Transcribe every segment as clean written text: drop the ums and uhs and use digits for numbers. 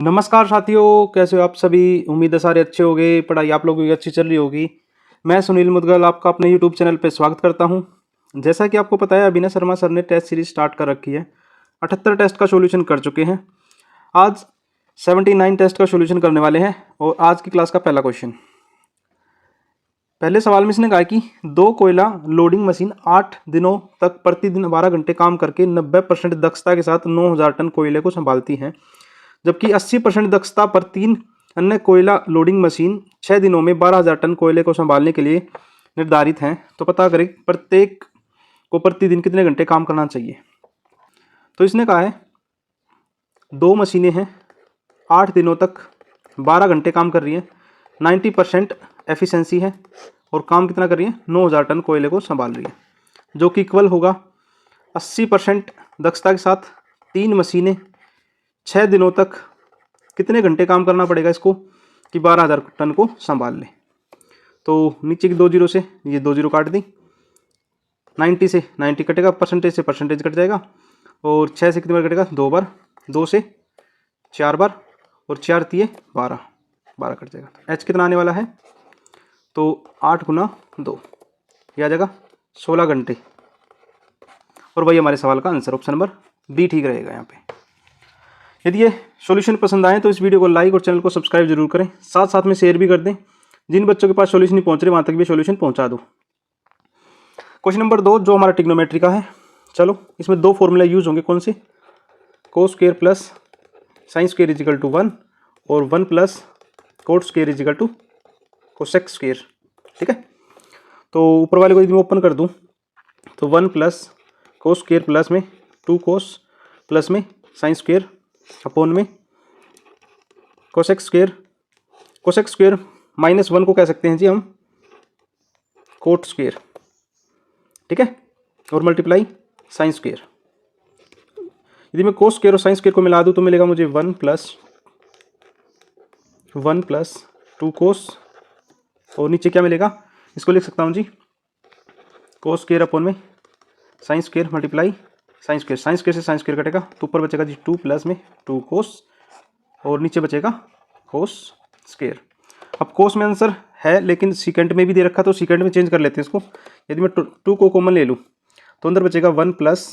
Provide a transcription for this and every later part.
नमस्कार साथियों, कैसे हो आप सभी। उम्मीद है सारे अच्छे होंगे, पढ़ाई आप लोगों की अच्छी चल रही होगी। मैं सुनील मुदगल आपका अपने यूट्यूब चैनल पे स्वागत करता हूं। जैसा कि आपको पता है, अभिनय शर्मा सर ने टेस्ट सीरीज स्टार्ट कर रखी है। 78 टेस्ट का सॉल्यूशन कर चुके हैं। आज 79 टेस्ट का सॉल्यूशन करने वाले हैं और आज की क्लास का पहला क्वेश्चन। पहले सवाल में इसने कहा कि दो कोयला लोडिंग मशीन 8 दिनों तक प्रतिदिन 12 घंटे काम करके 90% दक्षता के साथ 9000 टन कोयले को संभालती हैं, जबकि 80% दक्षता पर 3 अन्य कोयला लोडिंग मशीन 6 दिनों में 12,000 टन कोयले को संभालने के लिए निर्धारित हैं। तो पता करें प्रत्येक को प्रतिदिन कितने घंटे काम करना चाहिए। तो इसने कहा है दो मशीनें हैं, 8 दिनों तक 12 घंटे काम कर रही हैं, 90% एफिशिएंसी है और काम कितना कर रही है, 9,000 टन कोयले को संभाल रही है, जो कि इक्वल होगा 80% दक्षता के साथ 3 मशीनें 6 दिनों तक कितने घंटे काम करना पड़ेगा इसको कि 12,000 टन को संभाल ले। तो नीचे की 2 जीरो से ये 2 जीरो काट दी, 90 से 90 कटेगा, परसेंटेज से परसेंटेज कट जाएगा और 6 से कितनी बार कटेगा, 2 बार, 2 से 4 बार और 4 तिये 12, 12 कट जाएगा। एच कितना आने वाला है, तो 8 गुना 2 ये आ जाएगा 16 घंटे। और वही हमारे सवाल का आंसर ऑप्शन नंबर बी ठीक रहेगा यहाँ पे। यदि ये सॉल्यूशन पसंद आए तो इस वीडियो को लाइक और चैनल को सब्सक्राइब जरूर करें, साथ साथ में शेयर भी कर दें। जिन बच्चों के पास सॉल्यूशन नहीं पहुंच रहे वहां तक भी सॉल्यूशन पहुंचा दो। क्वेश्चन नंबर 2 जो हमारा ट्रिग्नोमेट्री का है। चलो इसमें 2 फॉर्मूला यूज होंगे। कौन से, cos square plus sine square is equal to 1 और 1 plus cot square is equal to cosec square. ठीक है, तो ऊपर वाले को यदि मैं ओपन कर दूं तो 1 प्लस कोस स्क्वायर प्लस में 2 कोस प्लस में साइन स्क्वायर अपोन में कोसेक स्क्वायर। कोसेक स्क्वायर -1 को कह सकते हैं जी हम कोट स्क्वायर। ठीक है, और मल्टीप्लाई साइन स्क्वायर। यदि मैं कोस स्क्वायर और साइन स्क्वायर को मिला दूं तो मिलेगा मुझे 1 प्लस 2 कोस और नीचे क्या मिलेगा, इसको लिख सकता हूं जी कोस स्क्वायर अपोन में sine square multiply sine square. Sine square से साइन स्क्वायर कटेगा तो ऊपर बचेगा जी 2 प्लस में 2 कोस और नीचे बचेगा कोस स्क्वायर। अब कोस में आंसर है लेकिन सीकेंट में भी दे रखा तो सीकेंट में चेंज कर लेते हैं इसको। यदि मैं 2 को कॉमन ले लूँ तो अंदर बचेगा 1 प्लस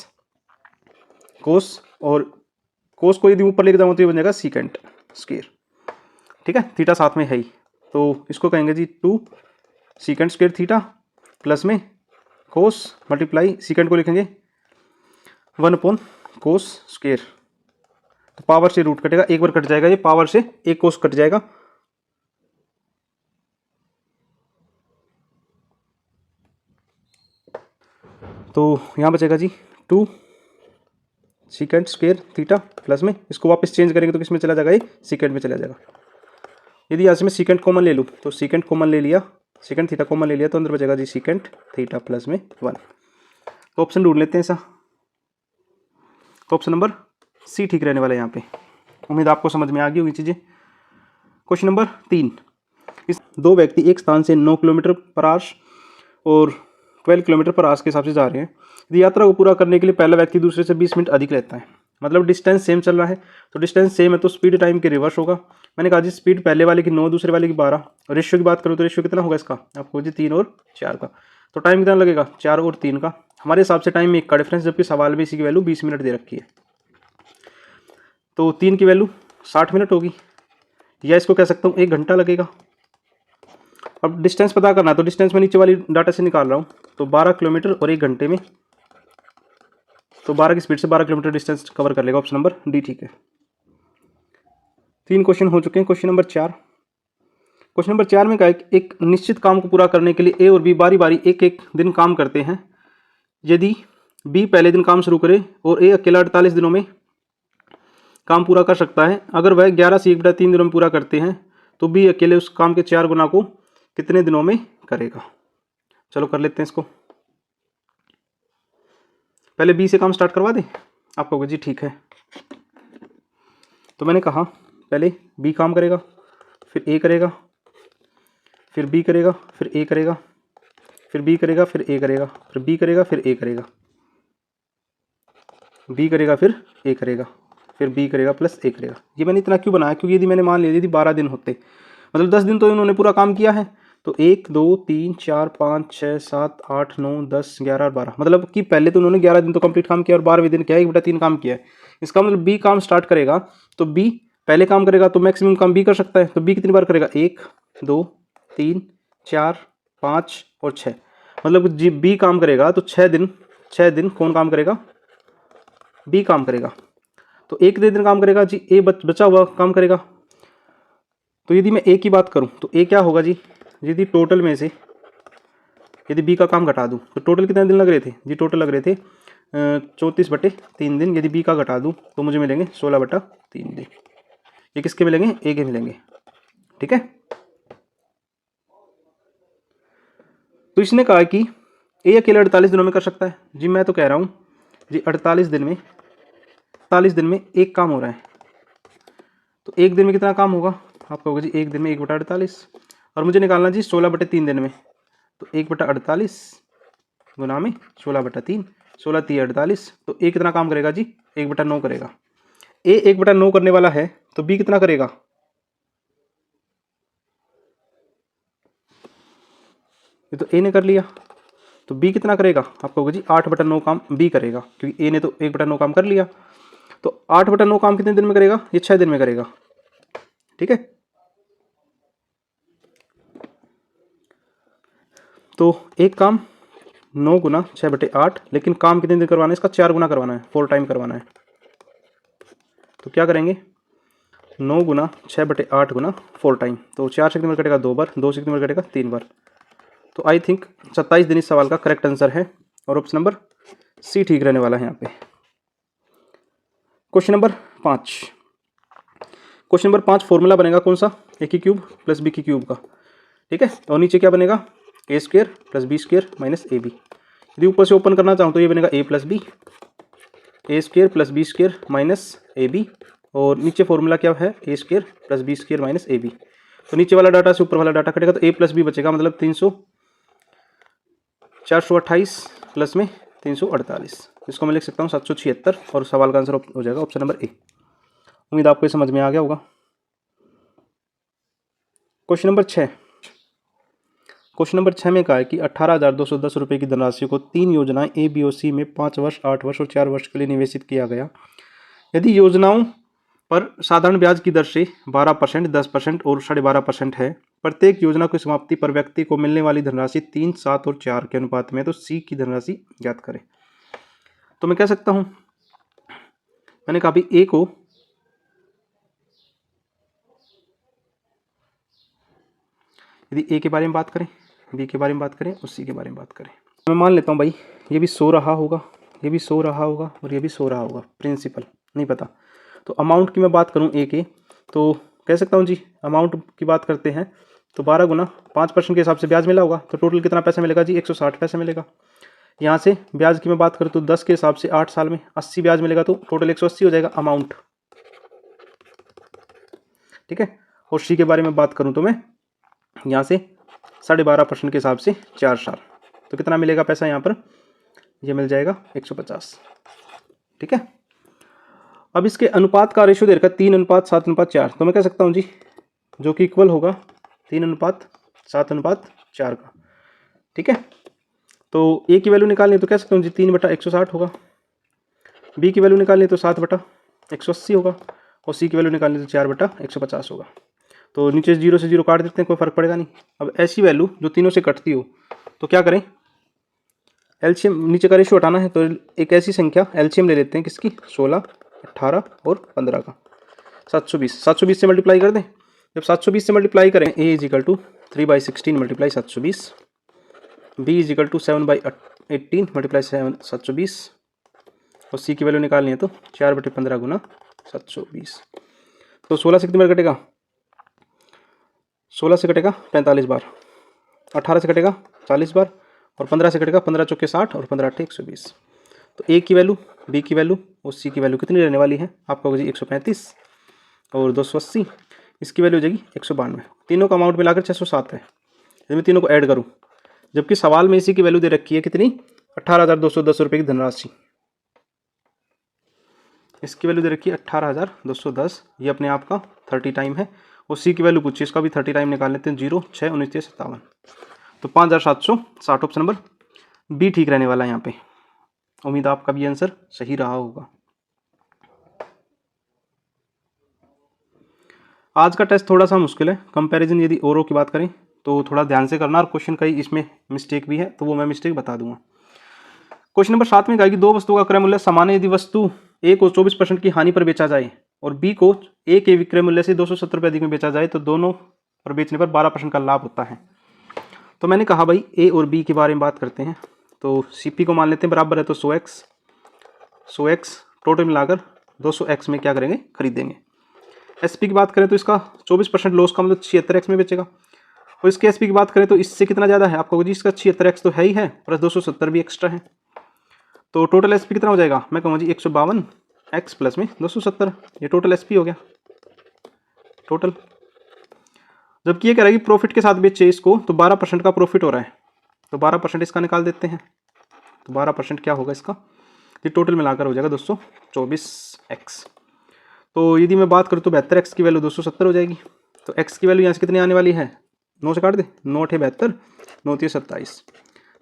कोस और कोस को यदि ऊपर लेके जाऊँ तो ये बन जाएगा सीकेंट स्क्वायर। ठीक है, थीटा साथ में है ही तो इसको कहेंगे जी 2 सीकेंट स्क्वायर थीटा प्लस में कोस मल्टीप्लाई सीकेंट को लिखेंगे 1 अपॉन कोस स्क्वायर। तो पावर से रूट कटेगा, एक बार कट जाएगा, ये पावर से एक कोस कट जाएगा। तो यहाँ बचेगा जी 2 सीकेंट स्क्वायर थीटा प्लस में इसको वापस चेंज करेंगे तो किस में चला जाएगा, ये सीकेंट में चला जाएगा। यदि यहाँ से मैं सीकेंट कॉमन ले लूँ तो सीकेंट कॉमन ले लिया, सीकेंट थीटा कॉमन ले लिया तो अंदर बचेगा जी सीकेंट थीटा प्लस में 1। तो ऑप्शन ढूंढ लेते हैं ऐसा, तो ऑप्शन नंबर सी ठीक रहने वाला है यहाँ पे। उम्मीद आपको समझ में आ गई होगी चीज़ें। क्वेश्चन नंबर 3, इस 2 व्यक्ति एक स्थान से 9 किलोमीटर पर आवर्स और 12 किलोमीटर पर आवर्स के हिसाब से जा रहे हैं। यदि यात्रा को पूरा करने के लिए पहला व्यक्ति दूसरे से 20 मिनट अधिक लेता है, मतलब डिस्टेंस सेम चल रहा है, तो डिस्टेंस सेम है तो स्पीड टाइम के रिवर्स होगा। मैंने कहा जी स्पीड पहले वाले की 9 दूसरे वाले की 12, और रेशियो की बात करूँ तो रेशियो कितना होगा इसका, आपको जी 3 और 4 का। तो टाइम कितना लगेगा, 4 और 3 का। हमारे हिसाब से टाइम में 1 का डिफरेंस, जबकि सवाल में इसी की वैल्यू 20 मिनट दे रखी है। तो 3 की वैल्यू 60 मिनट होगी, या इसको कह सकता हूँ 1 घंटा लगेगा। अब डिस्टेंस पता करना है तो डिस्टेंस में नीचे वाली डाटा से निकाल रहा हूँ, तो 12 किलोमीटर और 1 घंटे में, तो 12 की स्पीड से 12 किलोमीटर डिस्टेंस कवर कर लेगा। ऑप्शन नंबर डी ठीक है। 3 क्वेश्चन हो चुके हैं। क्वेश्चन नंबर 4, क्वेश्चन नंबर 4 में कहा एक निश्चित काम को पूरा करने के लिए ए और बी बारी बारी एक एक दिन काम करते हैं। यदि बी पहले दिन काम शुरू करे और ए अकेला 48 दिनों में काम पूरा कर सकता है, अगर वह 11 से 1/3 दिनों में पूरा करते हैं तो बी अकेले उस काम के 4 गुना को कितने दिनों में करेगा। चलो कर लेते हैं इसको। पहले बी से काम स्टार्ट करवा दें, आप कहोगे जी ठीक है। तो मैंने कहा पहले बी काम करेगा, फिर ए करेगा, फिर बी करेगा, फिर ए करेगा, फिर बी करेगा, फिर ए करेगा, फिर बी करेगा, फिर ए करेगा, बी करेगा, फिर ए करेगा, फिर बी करेगा प्लस ए करेगा। ये मैंने इतना क्यों बनाया, क्योंकि यदि मैंने मान लिया यदि 12 दिन होते, मतलब 10 दिन तो इन्होंने पूरा काम किया है, तो 1 2 3 4 5 6 7 8 9 10 11 और 12, मतलब कि पहले तो उन्होंने 11 दिन तो कंप्लीट काम किया और 12वें दिन क्या है 1/3 काम किया है। इसका मतलब बी काम स्टार्ट करेगा तो बी पहले काम करेगा तो मैक्सिमम काम बी कर सकता है, तो बी कितनी बार करेगा 1 2 3 4 5 और 6, मतलब जी बी काम करेगा तो 6 दिन कौन काम करेगा, बी काम करेगा। तो एक दिन काम करेगा जी, ए बचा हुआ काम करेगा। तो यदि मैं ए की बात करूं तो ए क्या होगा जी, यदि टोटल में से यदि बी का काम घटा दूं तो टोटल कितने दिन लग रहे थे जी, टोटल लग रहे थे 34/3 दिन। यदि बी का घटा दूं तो मुझे मिलेंगे 16/3 दिन। ये किसके मिलेंगे, ए के मिलेंगे। ठीक है, तो इसने कहा कि ए अकेले 48 दिनों में कर सकता है जी। मैं तो कह रहा हूं जी 48 दिन में एक काम हो रहा है, तो एक दिन में कितना काम होगा, आप कहोगे जी एक दिन में 1/48, और मुझे निकालना जी 16/3 दिन में, तो 1/48 गुना में 16/3, 16 3 48, तो ए कितना काम करेगा जी 1/9 करेगा। ए 1/9 करने वाला है तो बी कितना करेगा, ये तो ए ने कर लिया, तो बी कितना करेगा, आप कहोगे जी 8/9 काम बी करेगा, क्योंकि ए ने तो 1/9 काम कर लिया। तो 8/9 काम कितने दिन में करेगा, ये 6 दिन में करेगा। ठीक है, तो एक काम 9 गुना 6/8, लेकिन काम कितने दिन करवाना है इसका, 4 गुना करवाना है, 4 टाइम करवाना है। तो क्या करेंगे 9 गुना 6/8 गुना 4 टाइम, तो 4 से कितने बार कटेगा 2 बार, 2 से कितने बार कटेगा 3 बार। तो आई थिंक 27 दिन इस सवाल का करेक्ट आंसर है और ऑप्शन नंबर सी ठीक रहने वाला है यहाँ पे। क्वेश्चन नंबर 5 फॉर्मूला बनेगा कौन सा, ए की क्यूब प्लस बी की क्यूब का। ठीक है, और नीचे क्या बनेगा a square plus b square minus a b. यदि ऊपर से ओपन करना चाहूँ तो ये बनेगा a plus b, a square plus b square minus a b, और नीचे फॉर्मूला क्या है a square plus b square minus a b. तो नीचे वाला डाटा से ऊपर वाला डाटा कटेगा तो ए प्लस बी बचेगा, मतलब 428 प्लस में 348, इसको मैं लिख सकता हूँ 776, और सवाल का आंसर हो जाएगा ऑप्शन नंबर ए। उम्मीद आपको ये समझ में आ गया होगा। क्वेश्चन नंबर 6 में कहा है कि 18,210 रुपये की धनराशि को 3 योजनाएं ए बी और सी में 5 वर्ष 8 वर्ष और 4 वर्ष के लिए निवेशित किया गया। यदि योजनाओं पर साधारण ब्याज की दर से 12%, 10% और 12.5% है, प्रत्येक योजना की समाप्ति पर व्यक्ति को मिलने वाली धनराशि 3, 7 और 4 के अनुपात में, तो सी की धनराशि ज्ञात करें। तो मैं कह सकता हूं, मैंने कहा भी ए को यदि ए के बारे में बात करें, बी के बारे में बात करें और सी के बारे में बात करें, मैं मान लेता हूं भाई ये भी 100 रहा होगा, ये भी 100 रहा होगा और ये भी 100 रहा होगा, प्रिंसिपल नहीं पता। तो अमाउंट की मैं बात करूं ए के, तो कह सकता हूं जी अमाउंट की बात करते हैं तो 12 गुना 5% के हिसाब से ब्याज मिला होगा, तो टोटल कितना पैसा मिलेगा जी 160 पैसा मिलेगा। यहाँ से ब्याज की मैं बात करूँ तो 10 के हिसाब से 8 साल में 80 ब्याज मिलेगा, तो टोटल 180 हो जाएगा अमाउंट। ठीक है, और सी के बारे में बात करूँ तो मैं यहाँ से 12.5% के हिसाब से 4 साल, तो कितना मिलेगा पैसा यहाँ पर, ये मिल जाएगा 150। ठीक है, अब इसके अनुपात का रेशियो दे रखा 3:7:4, तो मैं कह सकता हूँ जी जो कि इक्वल होगा 3:7:4 का। ठीक है, तो ए की वैल्यू निकालनी तो कह सकता हूँ जी 3/160 होगा, बी की वैल्यू निकालनी तो 7/180 होगा, और सी की वैल्यू निकालनी तो 4/150 होगा। तो नीचे 0 से 0 काट देते हैं, कोई फर्क पड़ेगा नहीं। अब ऐसी वैल्यू जो तीनों से कटती हो तो क्या करें, एलसीएम नीचे का रेशियो हटाना है, तो एक ऐसी संख्या एलसीएम ले लेते हैं किसकी, 16, 18 और 15 का, 720 से मल्टीप्लाई कर दें। जब 720 से मल्टीप्लाई करें a is equal to 3/16 multiply 720, b is equal to 7/18 multiply 720, और सी की वैल्यू निकालनी है तो 4/15 गुना 720। तो 16 से कितनी बार कटेगा, 16 से कटेगा 45 बार, 18 से कटेगा 40 बार, और 15 से कटेगा 15 चौके 60 और 15 8 120। तो ए की वैल्यू, बी की वैल्यू और सी की वैल्यू कितनी रहने वाली है, आपका होगी 135 और 280, इसकी वैल्यू हो जाएगी 192। तीनों का अमाउंट मिलाकर 607 है। यदि मैं तीनों को ऐड करूं, जबकि सवाल में इसी की वैल्यू दे रखी है कितनी, 18,210 रुपये की धनराशि। इसकी वैल्यू दे रखी है 18,210, ये अपने आप का 30 टाइम है। और सी की वैल्यू पूछिए, इसका भी 30 टाइम निकाल लेते हैं। 0, 6, 19, 57, तो 5,760 ऑप्शन नंबर बी ठीक रहने वाला है यहाँ पे। उम्मीद आपका भी आंसर सही रहा होगा। आज का टेस्ट थोड़ा सा मुश्किल है, कंपैरिजन यदि औरों की बात करें तो थोड़ा ध्यान से करना, और क्वेश्चन कई इसमें मिस्टेक भी है तो वो मैं मिस्टेक बता दूंगा। क्वेश्चन नंबर 7 में कहा कि दो वस्तुओं का क्रय मूल्य समान है यदि वस्तु ए को 24% की हानि पर बेचा जाए और बी को ए के विक्रय मूल्य से 270 रुपये अधिक में बेचा जाए तो दोनों पर बेचने पर 12% का लाभ होता है। तो मैंने कहा भाई ए और बी के बारे में बात करते हैं। तो सीपी को मान लेते हैं बराबर है तो 100x टोटल मिलाकर 200x में क्या करेंगे, खरीदेंगे। एसपी की बात करें तो इसका 24% लॉस का मतलब 76x में बेचेगा। और इसके एसपी की बात करें तो इससे कितना ज़्यादा है, आपको जी इसका 76x तो है ही है, प्लस 270 भी एक्स्ट्रा है। तो टोटल एसपी कितना हो जाएगा, मैं कहूँगा जी 152x प्लस में 270, ये टोटल एसपी हो गया टोटल। जबकि ये कह रहा है कि प्रॉफिट के साथ बेचे इसको तो 12% का प्रॉफिट हो रहा है, तो 12% इसका निकाल देते हैं। तो 12% क्या होगा इसका, ये टोटल मिलाकर हो जाएगा 224x। तो यदि मैं बात करूँ तो 72x की वैल्यू 270 हो जाएगी। तो x की वैल्यू यहाँ से कितनी आने वाली है, 9 से काट दे, 9 8 72, 9 3 27,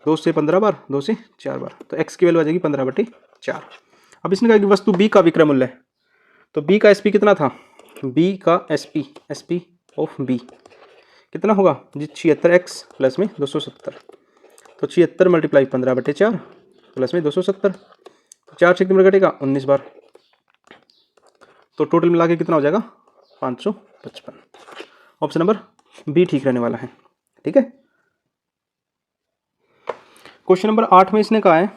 2 से 15 बार, 2 से 4 बार, तो x की वैल्यू आ जाएगी 15/4। अब इसने कहा कि वस्तु b का विक्रय मूल्य है, तो b का SP कितना था, b का SP ऑफ b कितना होगा जी 76x प्लस में 270, तो 76 × 15/4 प्लस में 270, 4 से कितने बार कटेगा 19 बार, तो टोटल मिला के कितना हो जाएगा 555। ऑप्शन नंबर बी ठीक रहने वाला है। ठीक है। क्वेश्चन नंबर 8 में इसने कहा है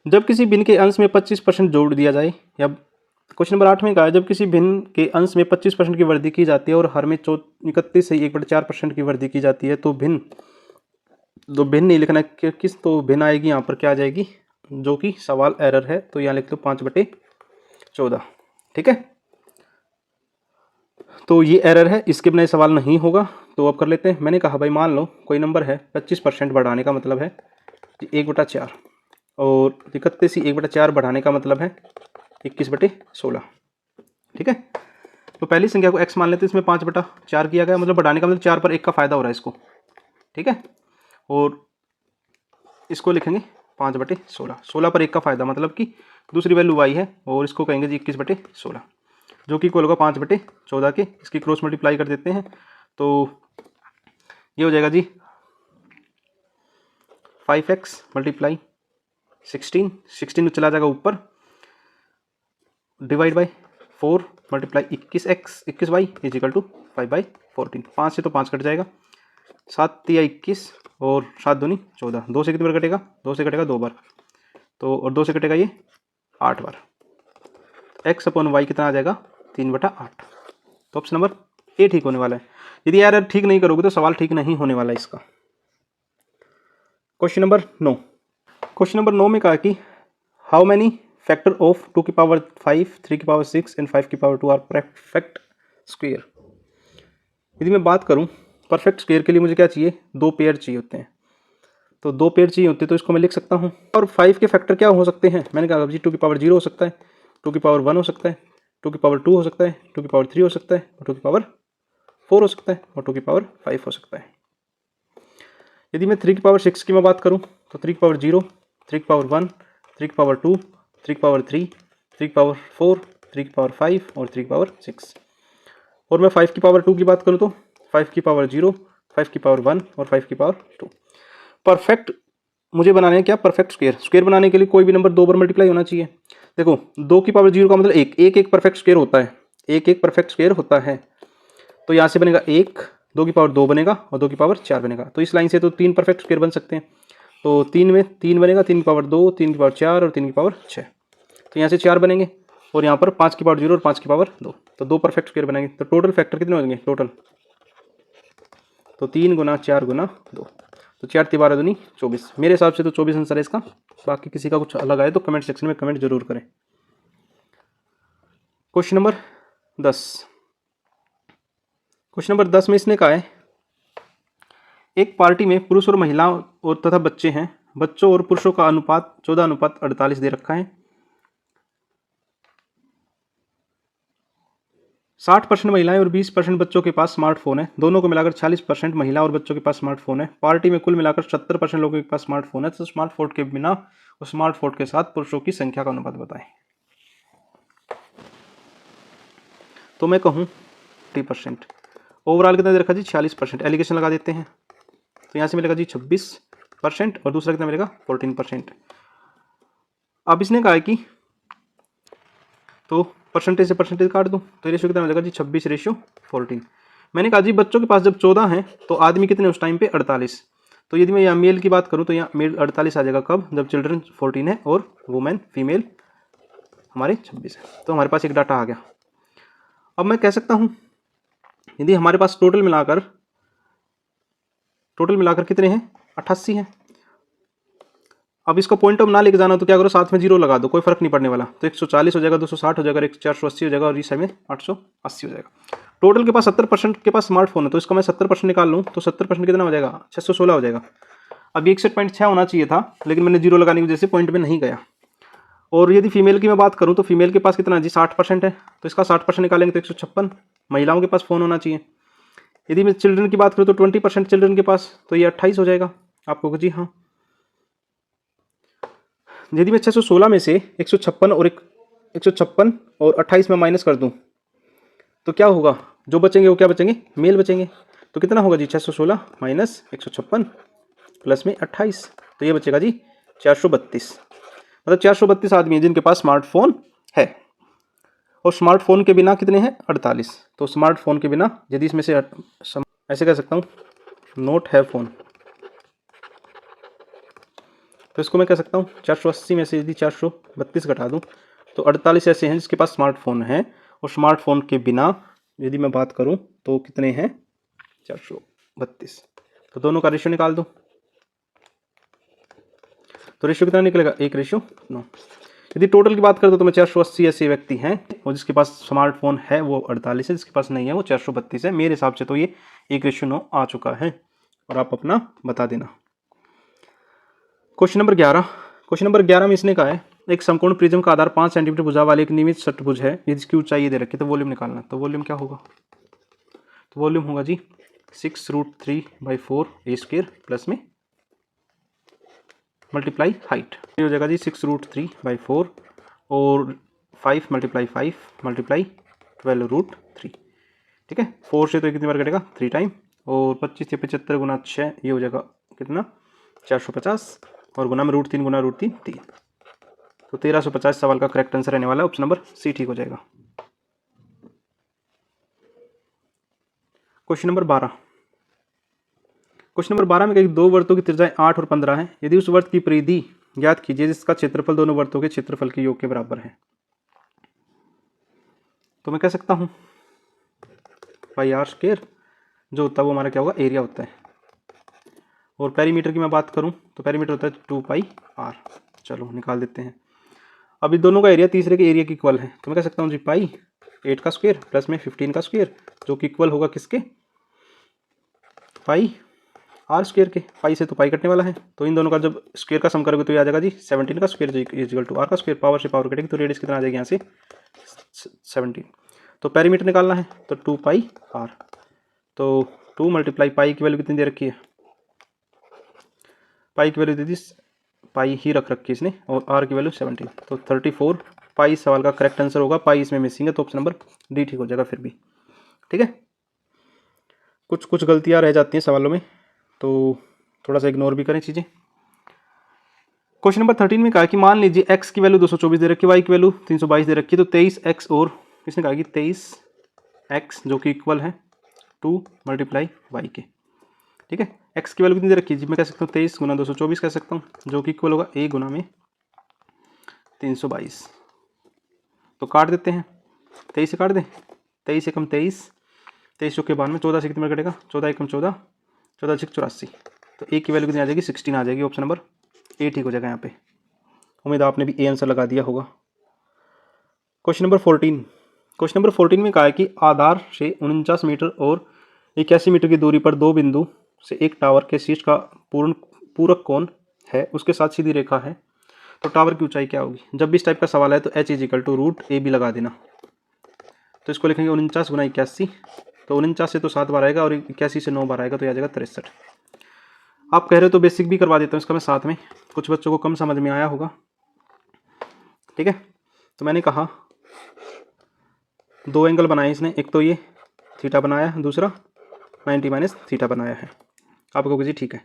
जब किसी भिन्न के अंश में 25% जोड़ दिया जाए, या क्वेश्चन नंबर 8 में कहा है जब किसी भिन्न के अंश में 25% की वृद्धि की जाती है और हर में 31 से 1/4% की वृद्धि की जाती है तो भिन्न नहीं लिखना है किस, तो भिन्न आएगी यहाँ पर क्या आ जाएगी, जो कि सवाल एरर है, तो यहाँ लिख दो 5/14। ठीक है, तो ये एरर है, इसके बिना सवाल नहीं होगा। तो अब कर लेते हैं। मैंने कहा भाई मान लो कोई नंबर है 25% बढ़ाने का मतलब है 1/4 और 31 से 1/4 बढ़ाने का मतलब है 21/16। ठीक है, तो पहली संख्या को x मान लेते हैं, इसमें 5/4 किया गया, मतलब बढ़ाने का मतलब 4 पर 1 का फायदा हो रहा है इसको। ठीक है, और इसको लिखेंगे 5/16, 16 पर 1 का फायदा मतलब कि दूसरी वैल्यू y है, और इसको कहेंगे जी 21/16 जो कि इक्वल होगा 5/14 के। इसकी क्रॉस मल्टीप्लाई कर देते हैं तो ये हो जाएगा जी 5x × 16 चला जाएगा ऊपर, divide by 4 × 21y is equal to 5/14। 5 से तो 5 कट जाएगा, 7 × 21 और 7 दूनी 14, 2 से कितनी बार कटेगा, 2 से कटेगा 2 बार, तो और 2 से कटेगा ये 8 बार। x/y कितना आ जाएगा 3/8। तो ऑप्शन नंबर ए ठीक होने वाला है। यदि यार ठीक नहीं करोगे तो सवाल ठीक नहीं होने वाला है इसका। Question number 9। क्वेश्चन नंबर 9 में कहा कि how many factor of 2⁵, 3⁶ and 5⁵ are perfect square. यदि मैं बात करूं परफेक्ट स्क्वायर के लिए मुझे क्या चाहिए, 2 पेयर चाहिए होते हैं, तो 2 पेयर चाहिए होते हैं, तो इसको मैं लिख सकता हूं। और 5 के फैक्टर क्या हो सकते हैं, मैंने कहा जी 2�0 हो सकता है, 2�1 हो सकता है, 2�2 हो सकता है, 2�3 हो सकता है, और 2�4 हो सकता है, और 2⁵ हो सकता है। यदि मैं 3⁶ की मैं बात करूं तो 3�0, 3�1, 3�2, 3�3, 3�4, 3⁵ और 3�6। और मैं 5�2 की बात करूं तो 5�0, 5�1 और 5�2। परफेक्ट मुझे बनाने हैं क्या, परफेक्ट स्क्वायर बनाने के लिए कोई भी नंबर 2 बार मल्टीप्लाई होना चाहिए। देखो 2�0 का मतलब एक परफेक्ट स्क्वायर होता है, एक परफेक्ट स्क्वायर होता है, तो यहाँ से बनेगा 1, 2⁻2 बनेगा और 2�4 बनेगा। तो इस लाइन से तो 3 परफेक्ट स्क्वायर बन सकते हैं, तो 3 में 3 बनेगा, 3⁻2, 3⁻4 और 3⁻6, तो यहाँ से 4 बनेंगे, और यहाँ पर 5�0 और 5⁻2, तो 2 परफेक्ट स्क्वायर बनेंगे। तो टोटल फैक्टर कितने हो जाएंगे टोटल, तो 3 × 4 × 2, तो 4 × 12 दूनी 24। मेरे हिसाब से तो 24 आंसर है इसका, बाकी किसी का कुछ अलग आए तो कमेंट सेक्शन में कमेंट जरूर करें। Question number 10। क्वेश्चन नंबर 10 में इसने कहा है एक पार्टी में पुरुष और महिलाओं और तथा बच्चे हैं, बच्चों और पुरुषों का अनुपात 14:48 दे रखा है। 60% महिलाएं और 20% बच्चों के पास स्मार्टफोन है। दोनों को मिलाकर 40% महिला और बच्चों के पास स्मार्टफोन है। पार्टी में कुल मिलाकर 70% लोगों के पास स्मार्टफोन है। तो स्मार्टफोन के बिना और स्मार्टफोन के साथ पुरुषों की संख्या का अनुपात बताएं। तो मैं कहूँ 30%। ओवरऑल कितना दे रखा जी 46%। एलिगेशन लगा देते हैं तो यहाँ से मिलेगा जी 26% और दूसरा कितना मिलेगा 14%। अब इसने कहा कि तो परसेंटेज से परसेंटेज काट दूं तो रेशियो कितना मिलेगा जी 26:14। मैंने कहा जी बच्चों के पास जब 14 हैं तो आदमी कितने उस टाइम पे 48। तो यदि मैं यहाँ मेल की बात करूँ तो यहाँ मेल 48 आ जाएगा कब, जब चिल्ड्रन 14 है और वुमेन फीमेल हमारे 26 है। तो हमारे पास एक डाटा आ गया। अब मैं कह सकता हूँ यदि हमारे पास टोटल मिलाकर कितने हैं 88 हैं। अब इसको पॉइंट ऑफ ना लेके जाना तो क्या करो साथ में जीरो लगा दो, कोई फर्क नहीं पड़ने वाला। तो 140 हो जाएगा, 260 हो जाएगा, 480 हो जाएगा और इस में 880 हो जाएगा। टोटल के पास 70% के पास स्मार्टफोन है तो इसका मैं 70% निकाल लूँ तो 70% कितना हो जाएगा 616 हो जाएगा। अब 61.6 होना चाहिए था लेकिन मैंने जीरो लगाने की वजह से पॉइंट में नहीं गया। और यदि फीमेल की मैं बात करूँ तो फीमेल के पास कितना जी 60% है तो इसका 60% निकालेंगे तो 156 महिलाओं के पास फ़ोन होना चाहिए। यदि मैं चिल्ड्रन की बात करूँ तो 20% चिल्ड्रन के पास तो ये 28 हो जाएगा आपको जी हाँ। यदि मैं 616 में से 156 और 28 में माइनस कर दूं तो क्या होगा, जो बचेंगे वो क्या बचेंगे मेल बचेंगे। तो कितना होगा जी 616 माइनस 156 प्लस में 28 तो ये बचेगा जी 432। मतलब 432 आदमी हैं जिनके पास स्मार्टफोन है और स्मार्टफोन के बिना कितने हैं 48। तो स्मार्टफोन के बिना यदि इसमें से ऐसे कह सकता हूँ नोट है फोन तो इसको मैं कह सकता हूँ 480 में से यदि 432 घटा दूँ तो 48 ऐसे हैं जिसके पास स्मार्टफोन है और स्मार्टफोन के बिना यदि मैं बात करूँ तो कितने हैं 432। तो दोनों का रेशियो निकाल दो तो रेशियो कितना निकलेगा 1:9। यदि टोटल की बात करते तो मैं 480 ऐसे व्यक्ति हैं और जिसके पास स्मार्टफोन है वो 48 है, जिसके पास नहीं है वो 432 है। मेरे हिसाब से तो ये 1:9 आ चुका है और आप अपना बता देना। क्वेश्चन नंबर 11 में इसने कहा है एक समकोण प्रिज्म का आधार 5 सेंटीमीटर भुजा वाले एक नियमित षटभुज है जिसकी ऊंचाई दे रखी है। तो वॉल्यूम निकालना। तो वॉल्यूम क्या होगा, तो वॉल्यूम होगा जी 6√3/4 a² प्लस में मल्टीप्लाई हाइट। ये हो जाएगा जी 6√3/4 और 5 × 5 × 12√3। ठीक है, 4 से तो कितनी बार कटेगा 3 टाइम और 25 से 75 गुना 6 ये हो जाएगा कितना 450 और गुना में √3 गुना √3 3। तो 1350 सवाल का करेक्ट आंसर रहने वाला है ऑप्शन नंबर सी ठीक हो जाएगा। क्वेश्चन नंबर 12 में कई दो वृत्तों की त्रिज्याएं 8 और 15 है। यदि उस वृत्त की परिधि ज्ञात कीजिए जिसका क्षेत्रफल दोनों वृत्तों के क्षेत्रफल के योग के बराबर है। तो मैं कह सकता हूं πr² जो होता है वो हमारा क्या होगा एरिया होता है। और पेरीमीटर की मैं बात करूं तो पेरीमीटर होता है 2πr। चलो निकाल देते हैं। अभी दोनों का एरिया तीसरे के एरिया की इक्वल है तो मैं कह सकता हूँ जी पाई 8 का स्क्वायर प्लस में 15 का स्क्वायर जो कि इक्वल होगा किसके पाई r² के। पाई से तो पाई कटने वाला है तो इन दोनों का जब स्क्वायर का सम करोगे तो ये आ जाएगा जी 17 का स्क्वायर जो इक्वल टू r का स्क्वायर। पावर से पावर कटेगी तो रेडियस कितना आ जाएगा यहाँ से 17। तो पेरीमीटर निकालना है तो 2πr। तो 2 × पाई की वैल्यू कितनी दे रखी है, पाई की वैल्यू दे दी पाई ही रख रखी है इसने और r की वैल्यू 17 तो 34 पाई सवाल का करेक्ट आंसर होगा। पाई इसमें मिसिंग है तो ऑप्शन नंबर डी ठीक हो जाएगा फिर भी। ठीक है, कुछ गलतियां रह जाती हैं सवालों में तो थोड़ा सा इग्नोर भी करें चीज़ें। क्वेश्चन नंबर 13 में कहा कि मान लीजिए x की वैल्यू 224 दे रखी है, y की वैल्यू 322 दे रखी है। तो 23x और इसने कहा कि 23x जो कि इक्वल है 2 × y के। ठीक है, x की वैल्यू कितनी दे रखी है जी मैं कह सकता हूँ 23 × 224 कह सकता हूँ जो कि इक्वल होगा a × 322। तो काट देते हैं 23 से काट दें 23 एकम 23 23 चौके 92 14 से कितने कटेगा 14 एकम 14 14 से 84। तो a की वैल्यू कितनी आ जाएगी 16 आ जाएगी। ऑप्शन नंबर ए ठीक हो जाएगा यहाँ पे। उम्मीद आपने भी ए आंसर लगा दिया होगा। क्वेश्चन नंबर 14 में कहा है कि आधार से 49 मीटर और 81 मीटर की दूरी पर दो बिंदु से एक टावर के शीर्ष का पूरक कोण है उसके साथ सीधी रेखा है। तो टावर की ऊंचाई क्या होगी। जब भी इस टाइप का सवाल है तो h = √AB लगा देना। तो इसको लिखेंगे 49 गुना 81, तो 49 से तो 7 बार आएगा और 81 से 9 बार आएगा, तो यह आ जाएगा 63। आप कह रहे हो तो बेसिक भी करवा देता हूँ इसका मैं साथ में, कुछ बच्चों को कम समझ में आया होगा। ठीक है, तो मैंने कहा 2 एंगल बनाए इसने, एक तो ये थीटा बनाया, दूसरा 90 माइनस थीटा बनाया है। आप कहोगे जी ठीक है,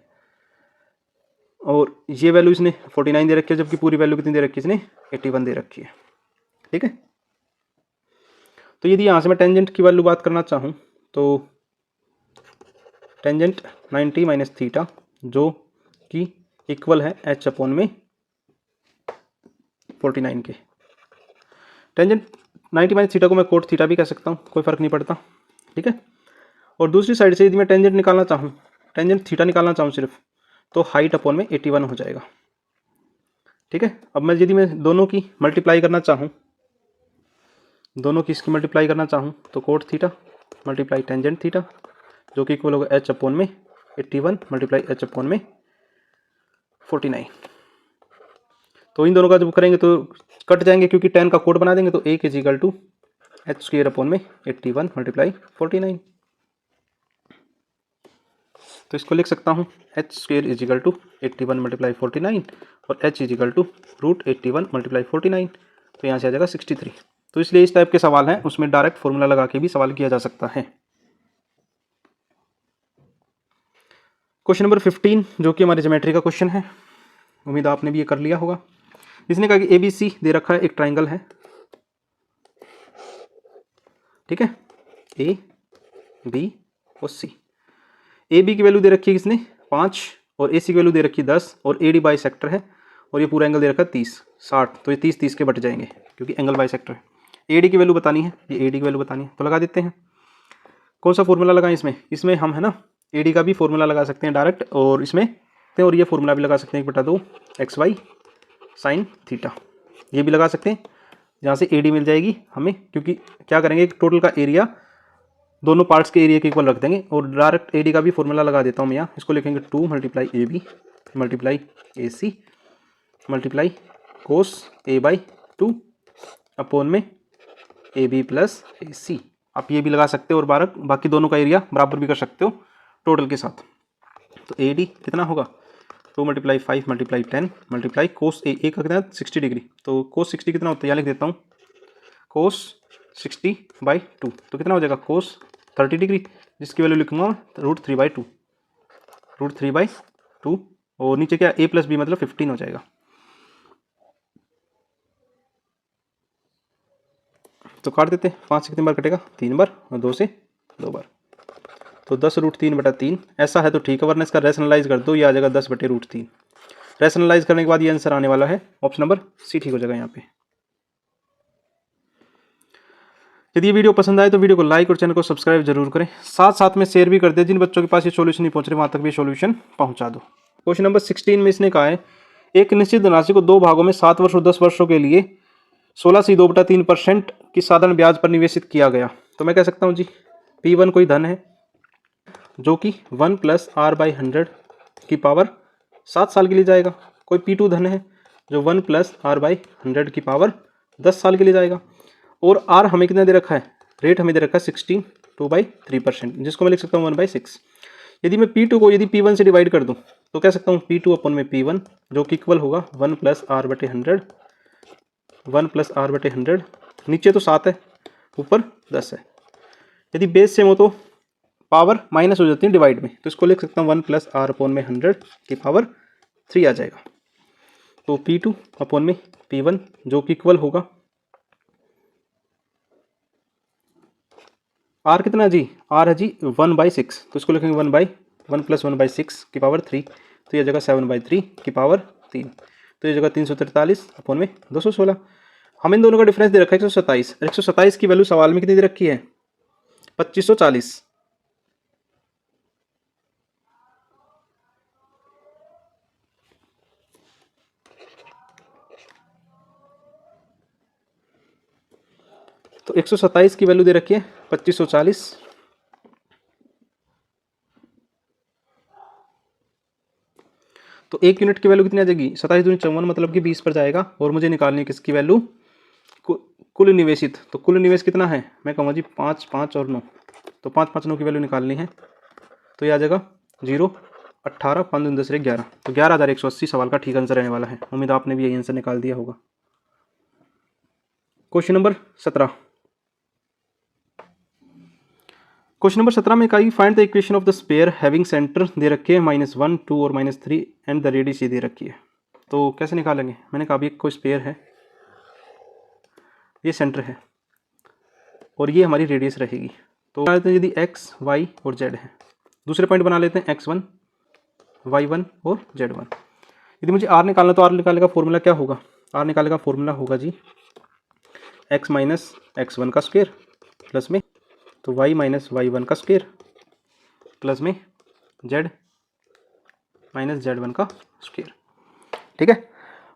और ये वैल्यू इसने 49 दे रखी है, जबकि पूरी वैल्यू कितनी दे रखी है इसने 81 दे रखी है। ठीक है, तो यदि यहाँ से मैं टेंजेंट की वैल्यू बात करना चाहूँ तो टेंजेंट 90 माइनस थीटा जो कि इक्वल है h अपॉन में 49 के। टेंजेंट 90 माइनस थीटा को मैं कोट थीटा भी कह सकता हूँ, कोई फर्क नहीं पड़ता। ठीक है, और दूसरी साइड से यदि मैं टेंजेंट निकालना चाहूँ, टेंजेंट थीटा निकालना चाहूँ सिर्फ, तो हाइट अपॉन में 81 हो जाएगा। ठीक है, अब मैं यदि मैं दोनों की मल्टीप्लाई करना चाहूँ, दोनों की इसकी मल्टीप्लाई करना चाहूँ, तो cot theta multiply tangent theta जो कि इक्वल होगा h अपॉन में 81 मल्टीप्लाई h अपॉन में 49। तो इन दोनों का जब करेंगे तो कट जाएंगे, क्योंकि tan का कोट बना देंगे, तो एक is equal to h square upon में 81 मल्टीप्लाई 49। तो इसको लिख सकता हूँ h square is equal to 81 multiply 49 और h इजिकल टू √81 मल्टीप्लाई 49, तो यहाँ से आ जाएगा 63। तो इसलिए इस टाइप के सवाल हैं उसमें डायरेक्ट फॉर्मूला लगा के भी सवाल किया जा सकता है। क्वेश्चन नंबर 15 जो कि हमारे ज्योमेट्री का क्वेश्चन है, उम्मीद आपने भी ये कर लिया होगा। इसने कहा कि ABC दे रखा है, एक ट्राइंगल है। ठीक है, A B और C। AB की वैल्यू दे रखी है किसने 5 और AC की वैल्यू दे रखी है 10 और AD बाइसेक्टर है और ये पूरा एंगल दे रखा है 30 60, तो ये 30 30 के बट जाएंगे क्योंकि एंगल बाइसेक्टर है। AD की वैल्यू बतानी है, ये AD की वैल्यू बतानी है, तो लगा देते हैं। कौन सा फॉर्मूला लगाएं इसमें हम है ना AD का भी फॉर्मूला लगा सकते हैं डायरेक्ट, और इसमें और ये फॉर्मूला भी लगा सकते हैं 1/2 XY साइन थीटा, ये भी लगा सकते हैं, जहाँ से AD मिल जाएगी हमें, क्योंकि क्या करेंगे टोटल का एरिया दोनों पार्ट्स के एरिया के इक्वल रख देंगे। और डायरेक्ट AD का भी फॉर्मूला लगा देता हूँ मैं यहाँ, इसको लिखेंगे 2 multiply AB multiply AC multiply कोस A/2 अपॉन में AB प्लस AC। आप ये भी लगा सकते हो और बाकी दोनों का एरिया बराबर भी कर सकते हो टोटल के साथ। तो AD कितना होगा 2 multiply 5 multiply 10 multiply cos A का कितना 60 डिग्री, तो कोस 60 कितना होता है यहाँ लिख देता हूँ, कोस 60/2, तो कितना हो जाएगा कोस 30 डिग्री, जिसकी वैल्यू लिखूंगा √3/2 √3/2, और नीचे क्या A प्लस B मतलब 15 हो जाएगा। तो काट देते, 5 से कितनी बार कटेगा 3 बार और 2 से 2 बार, तो 10√3/3। ऐसा है तो ठीक है, वरना इसका रैशनलाइज कर दो, ये आ जाएगा 10/√3। रैशनलाइज करने के बाद ये आंसर आने वाला है, ऑप्शन नंबर C ठीक हो जाएगा यहाँ पे। यदि ये वीडियो पसंद आए तो वीडियो को लाइक और चैनल को सब्सक्राइब जरूर करें, साथ साथ में शेयर भी कर दें, जिन बच्चों के पास ये सॉल्यूशन नहीं पहुंच रहे वहां तक भी सॉल्यूशन पहुंचा दो। क्वेश्चन नंबर 16 में इसने कहा है एक निश्चित राशि को 2 भागों में 7 वर्ष और 10 वर्षों के लिए 16/2/3% की साधारण ब्याज पर निवेशित किया गया। तो मैं कह सकता हूँ जी P1 कोई धन है जो कि 1 + R/100 की पावर 7 साल के लिए जाएगा, कोई P2 धन है जो 1 + R/100 की पावर 10 साल के लिए जाएगा, और R हमें कितना दे रखा है, रेट हमें दे रखा है 16 2/3%, जिसको मैं लिख सकता हूँ 1/6। यदि मैं P2 को यदि P1 से डिवाइड कर दूँ तो कह सकता हूँ P2 अपॉन में P1 जो कि इक्वल होगा 1 + R/100 1 + R/100, नीचे तो 7 है ऊपर 10 है। यदि बेस सेम हो तो पावर माइनस हो जाती है डिवाइड में, तो इसको लिख सकता हूँ 1 + R/100 की पावर 3 आ जाएगा। तो P2 अपॉन में P1 जो कि इक्वल होगा R कितना है जी, R है जी 1/6, तो इसको लिखेंगे 1 + 1/6 की पावर 3, तो ये जगह 7/3 की पावर 3, तो ये जगह 343 अपॉन में 216। हम इन दोनों का डिफरेंस दे रखा है 127, 127 की वैल्यू सवाल में कितनी दे रखी है 2540। तो 127 की वैल्यू दे रखी है 2540, तो 1 यूनिट की वैल्यू कितनी आ जाएगी 27 दूनी 54, मतलब कि 20 पर जाएगा, और मुझे निकालनी है किसकी वैल्यू कुल निवेशित, तो कुल निवेश कितना है, मैं कहूँगा जी 5, 5 और 9, तो 5, 5, 9 की वैल्यू निकालनी है, तो ये आ जाएगा 0, 18, 5 दूनी 10, 11, तो 11,180 सवाल का ठीक आंसर रहने वाला है। उम्मीद आपने भी यही आंसर निकाल दिया होगा। Question number 17। क्वेश्चन नंबर 17 में कही find the equation of the sphere having centre दे रखी है -1, 2 और -3 एंड द रेडियस दे रखी है। तो कैसे निकालेंगे, मैंने कहा अभी कोई स्पेयर है, ये सेंटर है और ये हमारी रेडियस रहेगी। तो बना लेते हैं यदि x, y और z है। दूसरे पॉइंट बना लेते हैं x1, y1 और z1। यदि मुझे r निकालना तो r निकालने का फॉर्मूला क्या होगा, r निकालने का फॉर्मूला होगा जी x माइनस x1 का स्क्वायर प्लस में तो y माइनस y1 का स्क्वायर प्लस में z माइनस z1 का स्क्वायर। ठीक है,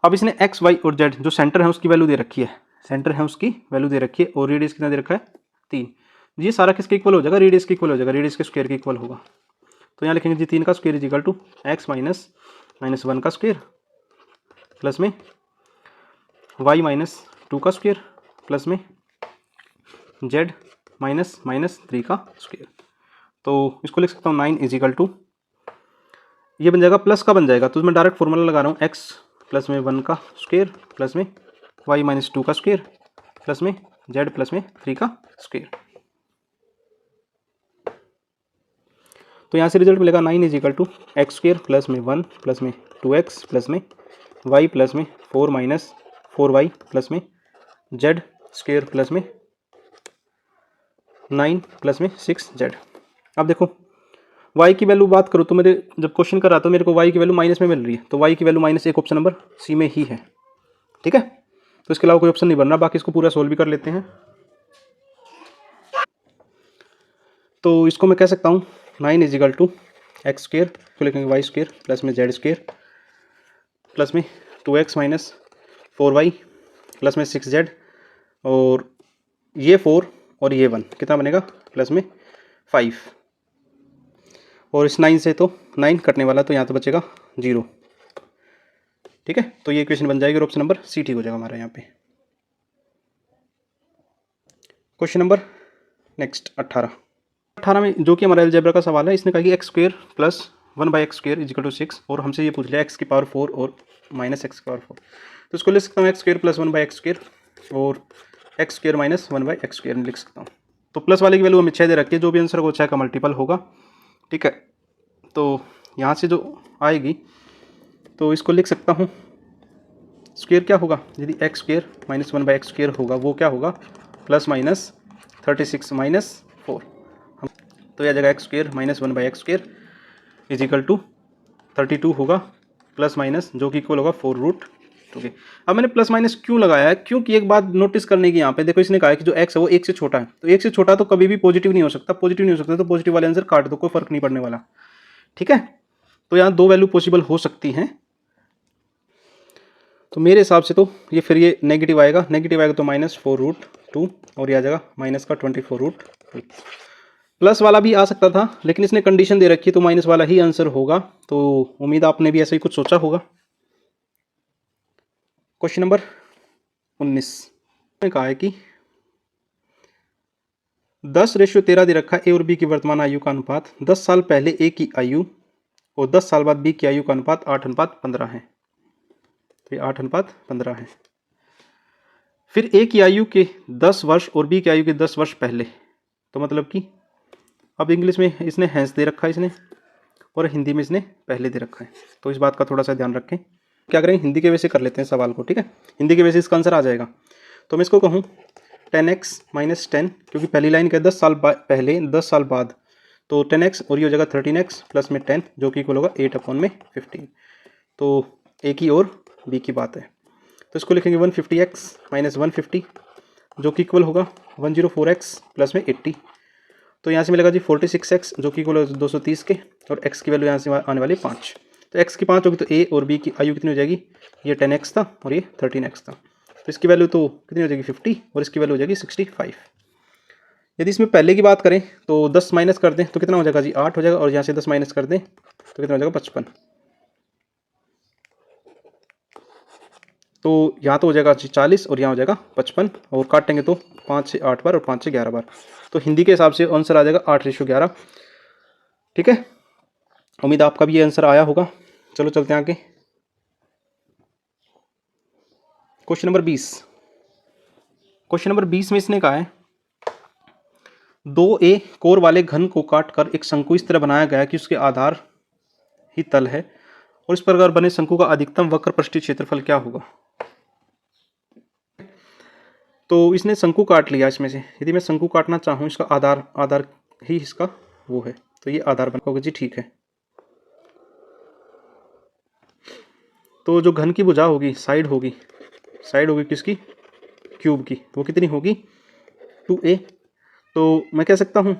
अब इसने x, y और z जो सेंटर है उसकी वैल्यू दे रखी है, सेंटर है उसकी वैल्यू दे रखी है और रेडियस कितना दे रखा है 3। ये सारा किसके इक्वल हो जाएगा, रेडियस के इक्वल हो जाएगा, रेडियस के स्क्वायर के इक्वल होगा। तो यहाँ लिखेंगे जी 3 का square is equal to x minus -1 का स्क्वायर प्लस में y माइनस 2 का स्क्वायर प्लस में z माइनस -3 का स्क्वायर। तो इसको लिख सकता हूँ 9 इज इक्वल टू, ये बन जाएगा प्लस का बन जाएगा, तो मैं डायरेक्ट फॉर्मूला लगा रहा हूँ x प्लस में 1 का स्क्वायर प्लस में y माइनस 2 का स्क्वायर प्लस में z प्लस में 3 का स्क्वायर। तो यहाँ से रिजल्ट मिलेगा 9 is equal to x square plus में 1 प्लस में 2x प्लस में y प्लस में 4 माइनस 4y प्लस में z स्क्वायर प्लस में 9 प्लस में 6z। अब देखो y की वैल्यू बात करूँ तो मेरे जब क्वेश्चन कर रहा था मेरे को y की वैल्यू माइनस में मिल रही है, तो y की वैल्यू -1 ऑप्शन नंबर सी में ही है। ठीक है, तो इसके अलावा कोई ऑप्शन नहीं बन रहा, बाकी इसको पूरा सोल्व भी कर लेते हैं। तो इसको मैं कह सकता हूँ 9 is equal to x square को लिखेंगे वाई स्क्वायर प्लस में जेड स्क्वायर प्लस में 2x माइनस 4y प्लस में 6z और ये 4 और ये 1 कितना बनेगा प्लस में 5 और इस 9 से तो 9 कटने वाला, तो यहाँ तो बचेगा 0। ठीक है, तो ये इक्वेशन बन जाएगी और ऑप्शन नंबर सी ठीक हो जाएगा हमारा यहाँ पे। क्वेश्चन नंबर नेक्स्ट 18 में जो कि हमारा अलजेब्रा का सवाल है, इसने कहा कि x square plus 1/x square is equal to 6 और हमसे ये पूछ लिया x की पावर 4 और माइनस एक्स की पावर 4। तो इसको लिख सकता हूँ x square plus 1/x square और x square minus 1/x square लिख सकता हूँ। तो प्लस वाले की वैल्यू हमें 6 दे रखी है, जो भी आंसर होगा 6 का मल्टीपल होगा। ठीक है, तो यहाँ से जो आएगी तो इसको लिख सकता हूँ स्क्वायर क्या होगा, यदि x square minus 1/x square होगा वो क्या होगा प्लस माइनस 36 माइनस 4, तो यह जगह x square minus 1/x square is equal to 32 होगा प्लस माइनस जो कि इक्वल होगा 4√2 के। अब मैंने प्लस माइनस क्यों लगाया है, क्योंकि एक बात नोटिस करने की यहाँ पे देखो, इसने कहा है कि जो x है वो 1 से छोटा है, तो 1 से छोटा तो कभी भी पॉजिटिव नहीं हो सकता, पॉजिटिव नहीं हो सकता तो पॉजिटिव वाले आंसर काट दो, कोई फर्क नहीं पड़ने वाला। ठीक है, तो यहाँ 2 वैल्यू पॉसिबल हो सकती हैं, तो मेरे हिसाब से तो ये फिर ये नेगेटिव आएगा, नेगेटिव आएगा तो -4√2 और ये आ जाएगा माइनस का 24√2। प्लस वाला भी आ सकता था लेकिन इसने कंडीशन दे रखी है तो माइनस वाला ही आंसर होगा, तो उम्मीद आपने भी ऐसा ही कुछ सोचा होगा। क्वेश्चन नंबर 19 में कहा है कि 10:13 दे रखा है ए और बी की वर्तमान आयु का अनुपात 10 साल पहले ए की आयु और 10 साल बाद बी की आयु का अनुपात 8:15 है, तो ये 8:15 है। फिर ए की आयु के 10 वर्ष और बी की आयु के 10 वर्ष पहले, तो मतलब कि अब इंग्लिश में इसने हैंस दे रखा है इसने और हिंदी में इसने पहले दे रखा है, तो इस बात का थोड़ा सा ध्यान रखें। क्या करें, हिंदी के वजह से कर लेते हैं सवाल को। ठीक है, हिंदी के वजह से इसका आंसर आ जाएगा। तो मैं इसको कहूँ 10x माइनस 10, क्योंकि पहली लाइन का 10 साल पहले 10 साल बाद, तो 10x और ये हो जाएगा 13x प्लस में 10 जो कि इक्वल होगा 8/15। तो ए की और बी की बात है, तो इसको लिखेंगे 150x माइनस 150 जो कि इक्वल होगा 104x प्लस में 80। तो यहाँ से मिलेगा जी 46x जो कि इक्वल होगा 230 के, और x की वैल्यू यहाँ से आने वाली 5। तो x की 5 होगी तो a और b की आयु कितनी हो जाएगी, ये 10x था और ये 13x था, तो इसकी वैल्यू तो कितनी हो जाएगी 50 और इसकी वैल्यू हो जाएगी 65। यदि इसमें पहले की बात करें तो 10 माइनस कर दें तो कितना हो जाएगा जी 8 हो जाएगा, और यहाँ से 10 माइनस कर दें तो कितना हो जाएगा 55। तो यहाँ तो हो जाएगा 40 और यहाँ हो जाएगा 55 और काटेंगे तो 5 से 8 बार और 5 से 11 बार। तो हिंदी के हिसाब से आंसर आ जाएगा 8:11। ठीक है, उम्मीद आपका भी ये आंसर आया होगा। चलो चलते हैं आगे। Question number 20। क्वेश्चन नंबर 20 में इसने कहा है 2a कोर वाले घन को काटकर एक शंकु इस तरह बनाया गया कि उसके आधार ही तल है और इस प्रकार बने शंकु का अधिकतम वक्र पृष्ठीय क्षेत्रफल क्या होगा। तो इसने शंकु काट लिया इसमें से। यदि मैं शंकु काटना चाहूँ, इसका आधार ही इसका वो है, तो ये आधार बना जी। ठीक है, तो जो घन की भुजा होगी, साइड होगी किसकी, क्यूब की, वो कितनी होगी 2a। तो मैं कह सकता हूँ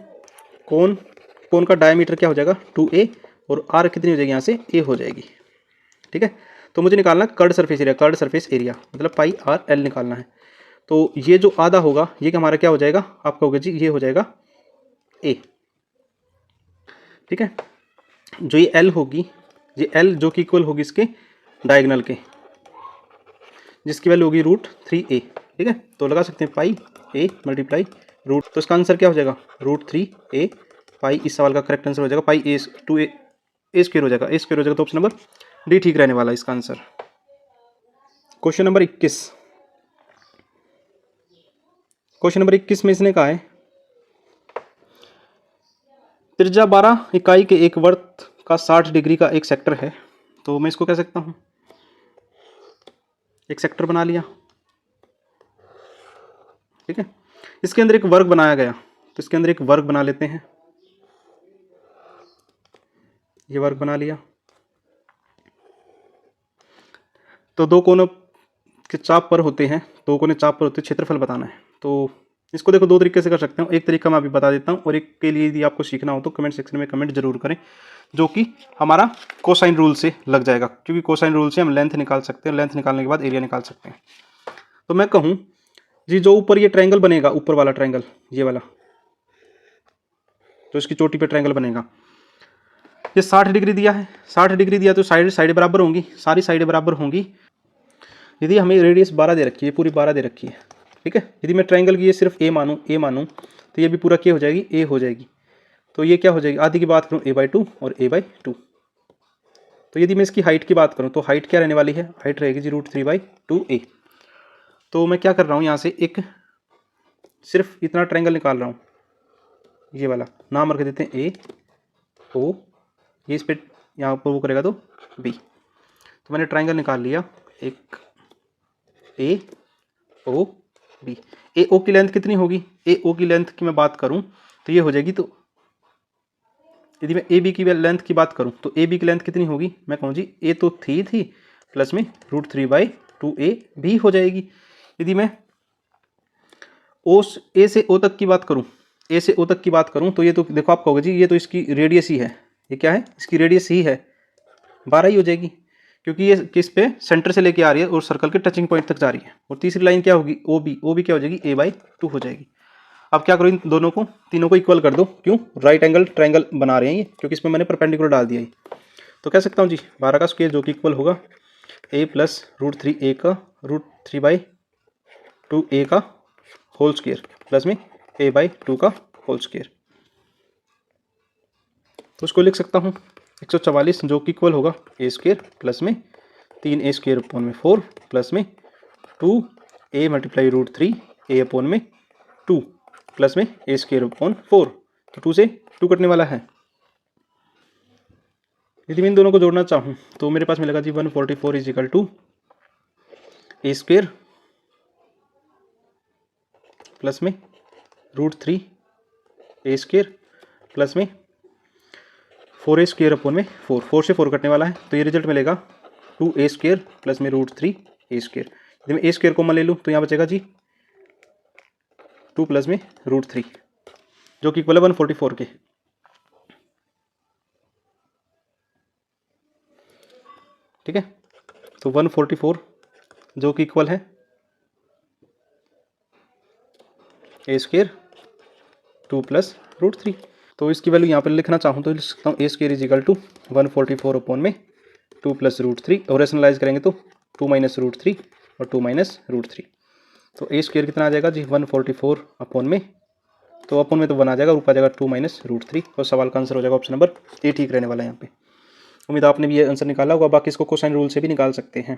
कोन का डायमीटर क्या हो जाएगा 2a और r कितनी हो जाएगी यहाँ से a हो जाएगी। ठीक है, तो मुझे निकालना कर्ड सरफेस एरिया मतलब पाई r l निकालना है। तो ये जो आधा होगा ये हमारा क्या हो जाएगा, आप कहोगे जी ये हो जाएगा a। ठीक है, जो ये l होगी, ये l जो कि इक्वल होगी इसके डायगोनल के, जिसकी वैल्यू होगी √3a। ठीक है, तो लगा सकते हैं पाई a मल्टीप्लाई रूट, तो इसका आंसर क्या हो जाएगा √3a पाई। इस सवाल का करेक्ट आंसर हो जाएगा पाई a स्क्वायर हो जाएगा, a स्क्वायर हो जाएगा। तो ऑप्शन नंबर डी ठीक रहने वाला है इसका answer. Question number 21। Question number 21 में इसने कहा है त्रिज्या 12 इकाई के एक वृत्त का 60 डिग्री का एक सेक्टर है। तो मैं इसको कह सकता हूँ, एक सेक्टर बना लिया। ठीक है, इसके अंदर एक वर्ग बनाया गया, तो इसके अंदर एक वर्ग बना लेते हैं। ये वर्ग बना लिया। तो दो कोनों के चाप पर होते हैं, क्षेत्रफल बताना है। तो इसको देखो दो तरीके से कर सकते हो। एक तरीका मैं अभी बता देता हूँ और एक के लिए यदि आपको सीखना हो तो कमेंट सेक्शन में कमेंट जरूर करें, जो कि हमारा कोसाइन रूल से लग जाएगा, क्योंकि कोसाइन रूल से हम लेंथ निकाल सकते हैं, लेंथ निकालने के बाद एरिया निकाल सकते हैं। तो मैं कहूँ जी, जो ऊपर ये ट्रायंगल बनेगा, ऊपर वाला ट्रायंगल, ये वाला तो इसकी चोटी पे ट्रायंगल बनेगा, ये 60 डिग्री दिया है। 60 डिग्री दिया तो साइड बराबर होंगी, सारी साइडें बराबर होंगी। यदि हमें रेडियस 12 दे रखी है, पूरी 12 दे रखी है। ठीक है, यदि मैं ट्रायंगल की ये सिर्फ ए मानूँ तो ये भी पूरा क्या हो जाएगी, ए हो जाएगी। तो ये क्या हो जाएगी, आधी की बात करूँ a/2 और a/2। तो यदि मैं इसकी हाइट की बात करूँ तो हाइट क्या रहने वाली है, हाइट रहेगी जी √3/2a। तो मैं क्या कर रहा हूँ, यहाँ से एक सिर्फ इतना ट्रायंगल निकाल रहा हूँ, ये वाला नाम रख देते हैं ए ओ, ये इस पर यहाँ पर वो करेगा तो बी। तो मैंने ट्रायंगल निकाल लिया, एक ए ओ बी। ए ओ की लेंथ कितनी होगी, ए ओ की लेंथ की मैं बात करूँ तो ये हो जाएगी। तो यदि मैं ए बी की लेंथ की बात करूँ तो ए बी की लेंथ कितनी होगी, मैं कहूँ जी ए तो थी प्लस में √3/2a भी हो जाएगी। यदि मैं ए से ओ तक की बात करूँ, तो ये तो देखो आप कहोगे जी ये तो इसकी रेडियस ही है, ये क्या है, इसकी रेडियस ही है, 12 ही हो जाएगी, क्योंकि ये किस पे सेंटर से लेके आ रही है और सर्कल के टचिंग पॉइंट तक जा रही है। और तीसरी लाइन क्या होगी, ओ बी क्या हो जाएगी, a/2 हो जाएगी। अब क्या करो, इन दोनों को, तीनों को इक्वल कर दो। क्यों, राइट एंगल ट्रायंगल बना रहे हैं ये, क्योंकि इसमें मैंने परपेंडिकुलर डाल दिया है। तो कह सकता हूँ जी 12 का स्क्वायर जो कि इक्वल होगा a + √3a का √3/2a का होल स्क्वायर प्लस में a/2 का होल स्क्वायर। तो उसको लिख सकता हूँ 144 जो कि इक्वल होगा a² प्लस में 3a² / 4 प्लस में 2a × √3a/2 प्लस में a² / 4। तो 2 से 2 कटने वाला है। यदि मैं इन दोनों को जोड़ना चाहूँ तो मेरे पास मिलेगा जी 144 = a² प्लस में √3a² प्लस में 4a² / 4। 4 से 4 कटने वाला है, तो ये रिजल्ट मिलेगा 2a² प्लस में √3a²। यदि मैं a² कॉमन ले लूँ तो यहाँ बचेगा जी 2 प्लस में √3 जो कि इक्वल है 144 के। ठीक है, तो 144 जो कि इक्वल है a² 2 प्लस √3। तो इसकी वैल्यू यहाँ पर लिखना चाहूँ तो लिख सकता हूँ a² = 144/2 प्लस √3 और रेशनलाइज करेंगे तो 2 - √3 और 2 माइनस रूट 3। तो ए स्क्वायर कितना आ जाएगा जी 144 अपॉन में, तो अपॉन में तो 1 आ जाएगा, ऊपर आ जाएगा 2 माइनस रूट 3। और सवाल का आंसर हो जाएगा ऑप्शन नंबर ए ठीक रहने वाला है यहाँ पे। उम्मीद आपने भी ये आंसर निकाला होगा, बाकी इसको कोसाइन रूल से भी निकाल सकते हैं।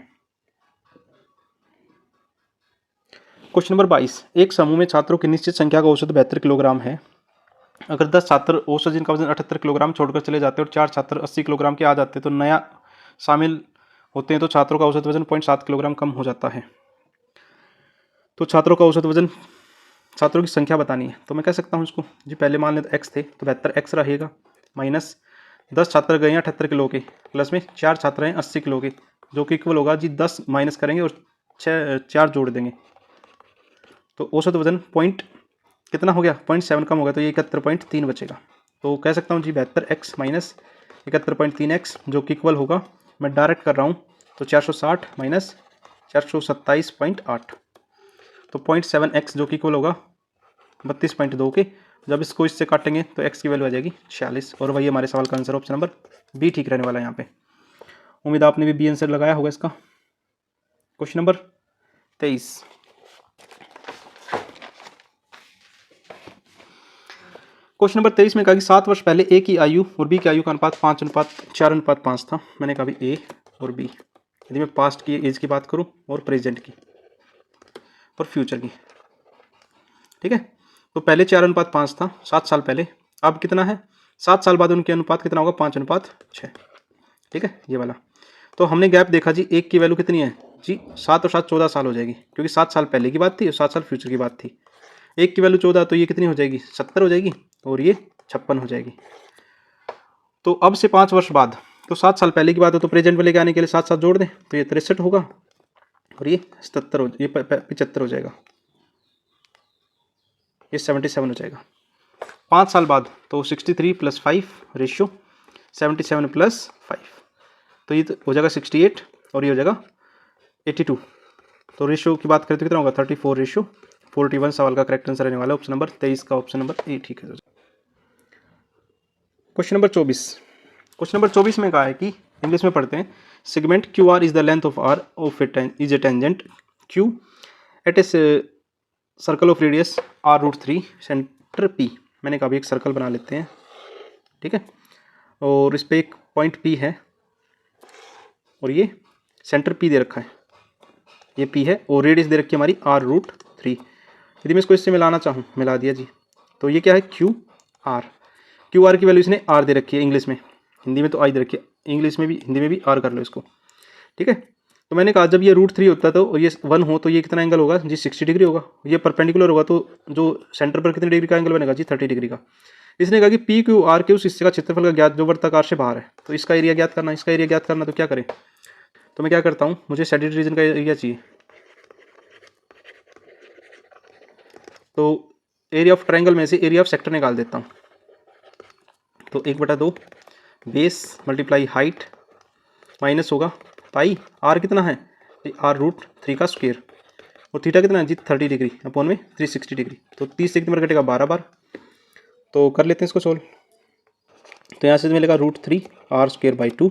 क्वेश्चन नंबर 22, एक समूह में छात्रों की निश्चित संख्या का औसत 72 किलोग्राम है। अगर 10 छात्र औसत जिनका वजन 78 किलोग्राम छोड़कर चले जाते हैं और 4 छात्र 80 किलोग्राम के आ जाते हैं तो नया शामिल होते हैं, तो छात्रों का औसत वजन 0.7 किलोग्राम कम हो जाता है। तो छात्रों का औसत वजन, छात्रों की संख्या बतानी है, तो मैं कह सकता हूँ इसको जी, पहले मान लें तो एक्स थे तो 72 एक्स रहेगा, माइनस 10 छात्र गए हैं 78 किलो के, प्लस में 4 छात्र हैं 80 किलो के, जो कि इक्वल होगा जी 10 माइनस करेंगे और 4 जोड़ देंगे, तो औसत वजन पॉइंट कितना हो गया 0.7 कम हो गया, तो ये 71.3 बचेगा। तो कह सकता हूँ जी 72 एक्स माइनस 71.3 एक्स, जो कि इक्वल होगा, मैं डायरेक्ट कर रहा हूँ, तो 460 माइनस 427.8, तो 0.7 एक्स जो कि इक्वल होगा 32.2 के। जब इसको इससे काटेंगे तो एक्स की वैल्यू आ जाएगी 46, और वही हमारे सवाल का आंसर ऑप्शन नंबर बी ठीक रहने वाला है यहाँ पे। उम्मीद आपने भी बी आंसर लगाया होगा इसका। क्वेश्चन नंबर 23, क्वेश्चन नंबर 23 में कहा कि 7 वर्ष पहले ए की आयु और बी की आयु का अनुपात 5:4:5 था। मैंने कहा भी ए और बी, यदि मैं पास्ट की एज की बात करूं और प्रेजेंट की और फ्यूचर की, ठीक है, तो पहले 4:5 था 7 साल पहले, अब कितना है 7 साल बाद उनके अनुपात कितना होगा 5:6, ठीक है ये वाला। तो हमने गैप देखा जी, एक की वैल्यू कितनी है जी 7 और 7 14 साल हो जाएगी, क्योंकि 7 साल पहले की बात थी और 7 साल फ्यूचर की बात थी। एक की वैल्यू 14, तो ये कितनी हो जाएगी 70 हो जाएगी, और ये 56 हो जाएगी। तो अब से 5 वर्ष बाद, तो 7 साल पहले की बात है, तो प्रेजेंट में लेके आने के लिए 7 जोड़ दें, तो ये 63 होगा, और ये 77 हो, ये 75 हो जाएगा, ये 77 हो जाएगा। 5 साल बाद तो 63 + 5 रेशियो 77 + 5, तो ये तो हो जाएगा 68, और ये हो जाएगा 82। तो रेशियो की बात करें तो कितना होगा 34:41। सवाल का करेक्ट आंसर रहने वाला है ऑप्शन नंबर 23 का, ऑप्शन नंबर ए ठीक है। क्वेश्चन नंबर 24, क्वेश्चन नंबर 24 में कहा है कि इंग्लिश में पढ़ते हैं, segment Q R is the length of R of is a tangent Q at a circle of radius r√3 centre P. मैंने कहा भी एक सर्कल बना लेते हैं, ठीक है, और इस पर एक पॉइंट पी है और ये सेंटर पी दे रखा है, ये पी है, और रेडियस दे रखी है हमारी r√3। यदि मैं इसको इससे मिलाना चाहूँ, मिला दिया जी, तो ये क्या है क्यू आर की वैल्यू इसने आर दे रखी है इंग्लिश में, हिंदी में तो आई दे रखी है, इंग्लिश में भी हिंदी में भी आर कर लो इसको, ठीक है। तो मैंने कहा जब ये √3 होता है तो और ये 1 हो, तो ये कितना एंगल होगा जी 60 डिग्री होगा, ये परपेंडिकुलर होगा, तो जो सेंटर पर कितने डिग्री का एंगल बनेगा जी 30 डिग्री का। इसने कहा कि पी क्यू आर के उस हिस्से का क्षेत्रफल का ज्ञात जो वृत्ताकार से बाहर है, तो इसका एरिया ज्ञात करना, इसका एरिया ज्ञात करना, तो क्या करें, तो मैं क्या करता हूँ, मुझे सैडेड रीजन का एरिया चाहिए, तो एरिया ऑफ ट्रायंगल में से एरिया ऑफ सेक्टर निकाल देता हूँ। तो 1/2 बेस मल्टीप्लाई हाइट माइनस होगा पाई, आर कितना है r√3 का स्क्वायर, और थीटा कितना है जी 30 डिग्री अपॉन में 360 डिग्री, तो 30 से कितने बार कटेगा 12 बार। तो कर लेते हैं इसको सोल्व। तो यहाँ से मिलेगा √3 r²/2,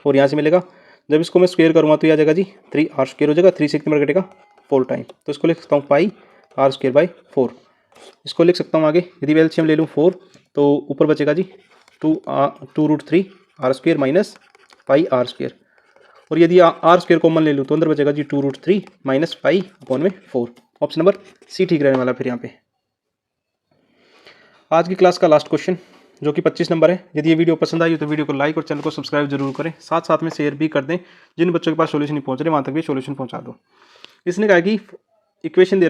और यहाँ से मिलेगा, जब इसको मैं स्क्वायर करूँगा तो ये आ जाएगा जी 3r² हो जाएगा, 3 से कितने बार कटेगा 4 टाइम, तो इसको लिख सकता हूँ पाई r²/4। इसको लिख सकता हूँ आगे, यदि एलसीएम ले लूँ 4, तो ऊपर बचेगा जी 2√3 r² माइनस पाई r², और यदि r² कॉमन ले लूँ तो अंदर बचेगा जी 2√3 माइनस पाई अपॉन में 4। ऑप्शन नंबर सी ठीक रहने वाला फिर यहाँ पे। आज की क्लास का लास्ट क्वेश्चन जो कि 25 नंबर है। यदि ये वीडियो पसंद आई हो तो वीडियो को लाइक और चैनल को सब्सक्राइब जरूर करें, साथ साथ में शेयर भी कर दें, जिन बच्चों के पास सोल्यूशन नहीं पहुंच रहे वहाँ तक भी सोल्यूशन पहुँचा दो। इसने कहा कि इक्वेशन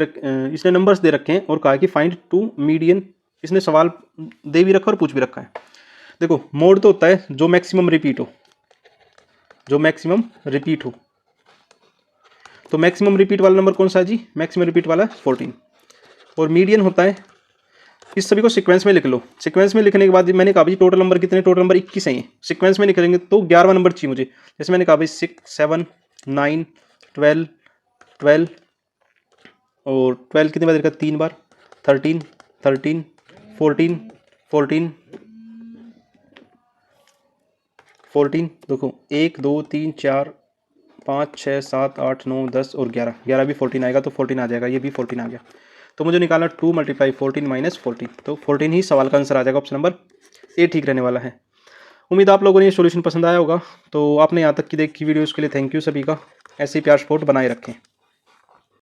इसने नंबर्स दे रखे हैं और कहा कि फाइंड 2 मीडियन, इसने सवाल दे भी रखा और पूछ भी रखा है। देखो मोड तो होता है जो मैक्सिमम रिपीट हो, जो मैक्सिमम रिपीट हो, तो मैक्सिमम रिपीट वाला नंबर कौन सा है जी, मैक्सिमम रिपीट वाला 14, और मीडियन होता है, इस सभी को सीक्वेंस में लिख लो। सीक्वेंस में लिखने के बाद मैंने कहा भाई टोटल नंबर कितने, टोटल नंबर 21 है, सीक्वेंस में लिखेंगे तो 11वां नंबर चाहिए मुझे, जैसे मैंने कहा भाई 6 7 9 12 12, और 12 कितनी बार लिखा 3 बार, 13 13 14 14 14, देखो 1 2 3 4 5 6 7 8 9 10 और 11, 11 भी 14 आएगा तो 14 आ जाएगा, ये भी 14 आ गया। तो मुझे निकालना 2 × 14 - 14, तो 14 ही सवाल का आंसर आ जाएगा। ऑप्शन नंबर ए ठीक रहने वाला है। उम्मीद आप लोगों ने ये सॉल्यूशन पसंद आया होगा। तो आपने यहाँ तक की देखी वीडियो, उसके लिए थैंक यू सभी का। ऐसे ही प्यार सपोर्ट बनाए रखें।